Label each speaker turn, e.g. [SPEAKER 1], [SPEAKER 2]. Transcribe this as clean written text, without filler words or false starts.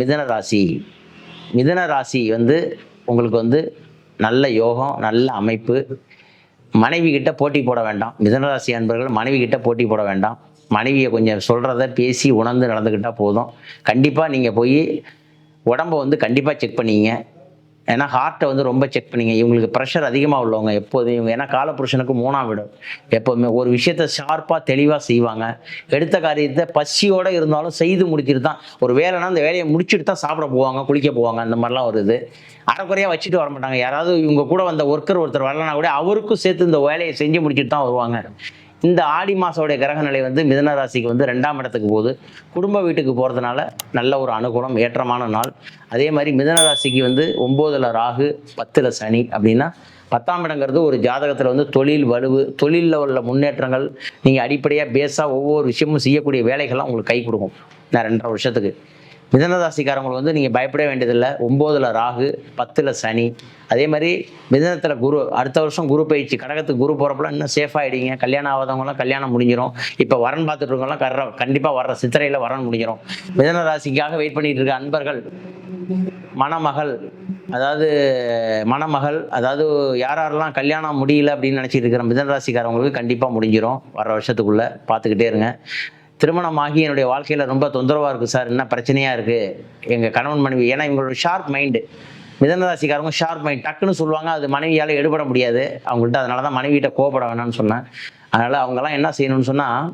[SPEAKER 1] மிதன ராசி. மிதன ராசி வந்து உங்களுக்கு வந்து நல்ல யோகம், நல்ல அமைப்பு. மனைவி கிட்ட போட்டி போட வேண்டாம். மிதன ராசி அன்பர்கள் மனைவி கிட்ட போட்டி போட வேண்டாம். மனைவியை கொஞ்சம் சொல்றத பேசி உணர்ந்து நடந்துக்கிட்டா போதும். கண்டிப்பா நீங்க போய் உடம்ப வந்து கண்டிப்பா செக் பண்ணிங்க. ஏன்னா ஹார்ட்டை வந்து ரொம்ப செக் பண்ணிங்க. இவங்களுக்கு ப்ரெஷர் அதிகமாக உள்ளவங்க எப்போதும் இவங்க, ஏன்னா காலபுருஷனுக்கு 3ஆம் வீடு. எப்போதுமே ஒரு விஷயத்த ஷார்ப்பாக தெளிவாக செய்வாங்க. எடுத்த காரியத்தை பசியோடு இருந்தாலும் செய்து முடிச்சுட்டு தான், ஒரு வேலைனா அந்த வேலையை முடிச்சுட்டு தான் சாப்பிட போவாங்க, குளிக்க போவாங்க. அந்த மாதிரிலாம் ஒரு இது அரைக்குறையாக வச்சுட்டு வர மாட்டாங்க. யாராவது இவங்க கூட வந்த ஒருத்தர் வரலனா கூட அவருக்கும் சேர்த்து இந்த வேலையை செஞ்சு முடிச்சுட்டு தான் வருவாங்க. இந்த ஆடி மாதோடைய கிரக நிலை வந்து மிதுன ராசிக்கு வந்து 2ஆம் இடத்துக்கு போகுது. குடும்ப வீட்டுக்கு போகிறதுனால நல்ல ஒரு அனுகூலம், ஏற்றமான நாள். அதே மாதிரி மிதுன ராசிக்கு வந்து 9ல் ராகு, 10ல் சனி. அப்படின்னா 10ஆம் இடங்கிறது ஒரு ஜாதகத்தில் வந்து தொழில் வலுவு, தொழிலில் உள்ள முன்னேற்றங்கள், நீங்கள் அடிப்படையாக பேஸாக ஒவ்வொரு விஷயமும் செய்யக்கூடிய வேலைகள்லாம் உங்களுக்கு கை கொடுக்கும். நான் 2.5 வருஷத்துக்கு மிதனராசிக்காரங்களுக்கு வந்து நீங்கள் பயப்பட வேண்டியதில்லை. 9ல் ராகு, 10ல் சனி. அதே மாதிரி மிதனத்தில் குரு. அடுத்த வருஷம் குரு பயிற்சி. கடகத்துக்கு குரு போகிறப்பலாம் இன்னும் சேஃபாக ஆகிடுங்க. கல்யாணம் ஆகாதவங்களாம் கல்யாணம் முடிஞ்சிடும். இப்போ வரன் பார்த்துட்டு இருக்கவங்களாம் கண்டிப்பாக வர்ற சித்திரையில் வரன் முடிஞ்சிடும். மிதன ராசிக்காக வெயிட் பண்ணிட்டு இருக்க அன்பர்கள், மணமகள், அதாவது அதாவது யாரெல்லாம் கல்யாணம் முடியல அப்படின்னு நினச்சிட்டு இருக்கிற மிதன ராசிக்காரவங்களுக்கு கண்டிப்பாக முடிஞ்சிடும். வர வருஷத்துக்குள்ளே பார்த்துக்கிட்டே இருங்க. திருமணமாகி என்னுடைய வாழ்க்கையில் ரொம்ப தொந்தரவாக இருக்குது சார், என்ன பிரச்சனையாக இருக்குது எங்கள் கணவன் மனைவி. ஏன்னா இவங்களோட ஷார்ப் மைண்டு. மிதனராசிக்காரங்க ஷார்ப் மைண்ட், டக்குன்னு சொல்லுவாங்க. அது மனைவியால் எடுபட முடியாது அவங்கள்ட்ட. அதனால தான் மனைவியிட்ட கோபப்பட வேணாம்னு சொன்னேன். அதனால் அவங்கெல்லாம் என்ன செய்யணும்னு சொன்னால்,